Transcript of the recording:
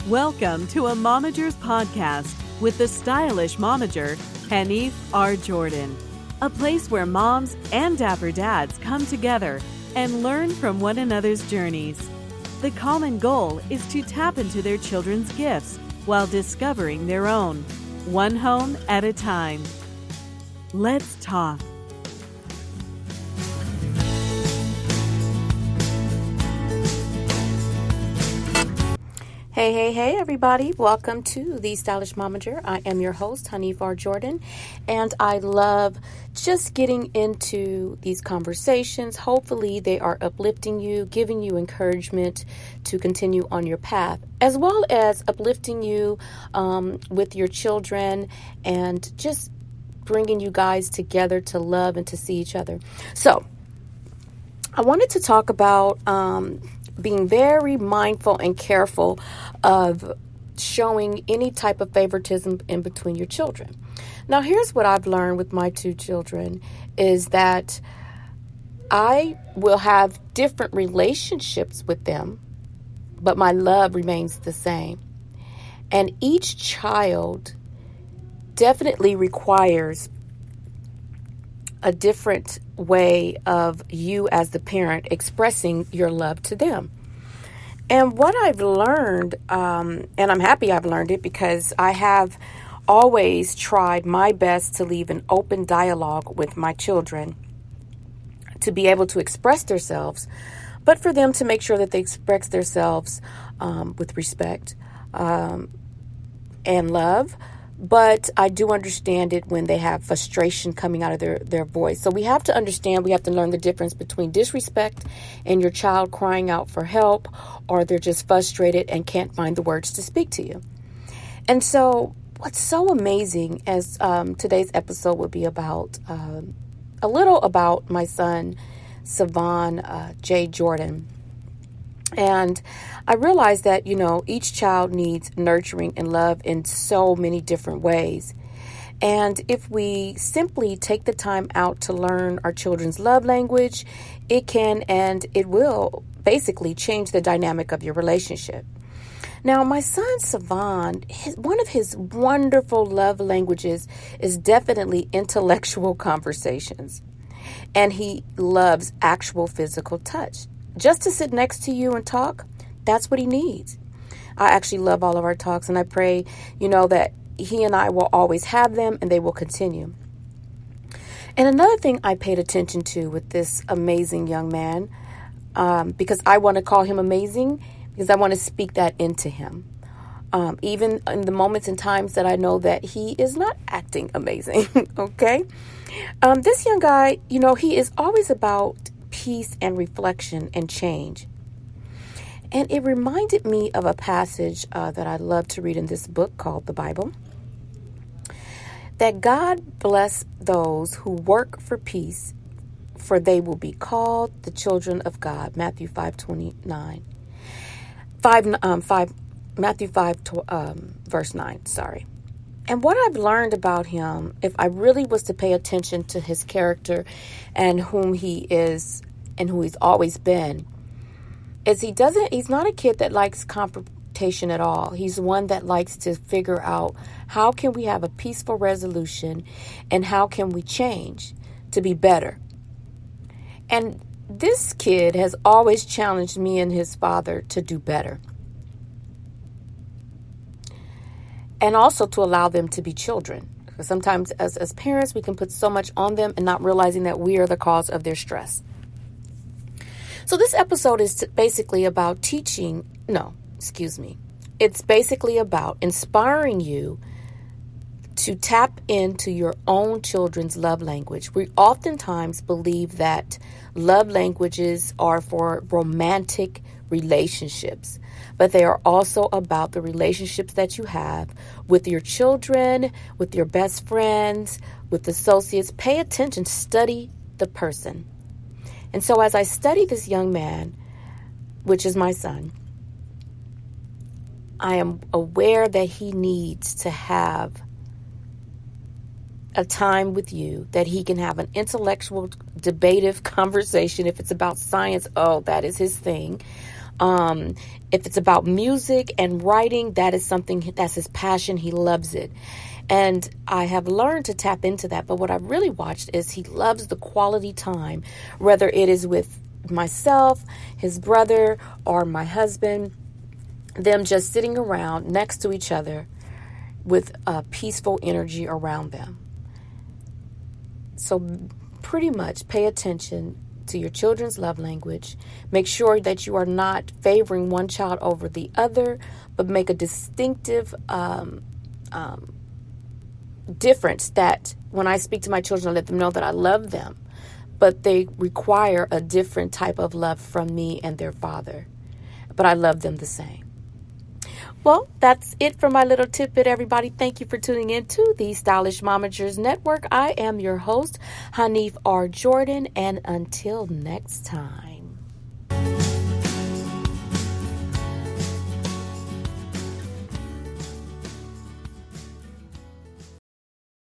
Welcome to a Momagers podcast with the stylish momager, Hanif R. Jordan. A place where moms and dapper dads come together and learn from one another's journeys. The common goal is to tap into their children's gifts while discovering their own, one home at a time. Let's talk. Hey, everybody. Welcome to The Stylish Momager. I am your host, Hanif R. Jordan, and I love just getting into these conversations. Hopefully, they are uplifting you, giving you encouragement to continue on your path, as well as uplifting you with your children and just bringing you guys together to love and to see each other. So, I wanted to talk about being very mindful and careful of showing any type of favoritism in between your children. Now, here's what I've learned with my two children is that I will have different relationships with them, but my love remains the same. And each child definitely requires a different way of you as the parent expressing your love to them. And what I've learned, and I'm happy I've learned it because I have always tried my best to leave an open dialogue with my children to be able to express themselves, but for them to make sure that they express themselves with respect and love. But I do understand it when they have frustration coming out of their voice. So we have to understand, we have to learn the difference between disrespect and your child crying out for help, or they're just frustrated and can't find the words to speak to you. And so what's so amazing as today's episode will be about a little about my son, Savon J. Jordan. And I realized that, each child needs nurturing and love in so many different ways. And if we simply take the time out to learn our children's love language, it can and it will basically change the dynamic of your relationship. Now, my son Savon, one of his wonderful love languages is definitely intellectual conversations. And he loves actual physical touch. Just to sit next to you and talk, that's what he needs. I actually love all of our talks, and I pray, that he and I will always have them and they will continue. And another thing I paid attention to with this amazing young man, because I want to call him amazing, because I want to speak that into him. Even in the moments and times that I know that he is not acting amazing, okay? This young guy, he is always about peace and reflection and change. And it reminded me of a passage that I love to read in this book called the Bible. That God bless those who work for peace, for they will be called the children of God. Matthew 5:29. Matthew 5, verse 9, sorry. And what I've learned about him, if I really was to pay attention to his character and whom he is and who he's always been, is he's not a kid that likes confrontation at all. He's one that likes to figure out how can we have a peaceful resolution and how can we change to be better. And this kid has always challenged me and his father to do better. And also to allow them to be children. Because sometimes as parents, we can put so much on them and not realizing that we are the cause of their stress. So this episode is basically about It's basically about inspiring you to tap into your own children's love language. We oftentimes believe that love languages are for romantic relationships, but they are also about the relationships that you have with your children, with your best friends, with associates. Pay attention, study the person. And so as I study this young man, which is my son, I am aware that he needs to have a time with you, that he can have an intellectual, debative conversation. If it's about science, that is his thing. If it's about music and writing, that is something that's his passion. He loves it. And I have learned to tap into that. But what I've really watched is he loves the quality time, whether it is with myself, his brother, or my husband, them just sitting around next to each other with a peaceful energy around them. So pretty much pay attention to your children's love language. Make sure that you are not favoring one child over the other, but make a distinctive difference that when I speak to my children, I let them know that I love them, but they require a different type of love from me and their father. But I love them the same. Well, that's it for my little tidbit, everybody. Thank you for tuning in to the Stylish Momagers Network. I am your host, Hanif R. Jordan, and until next time.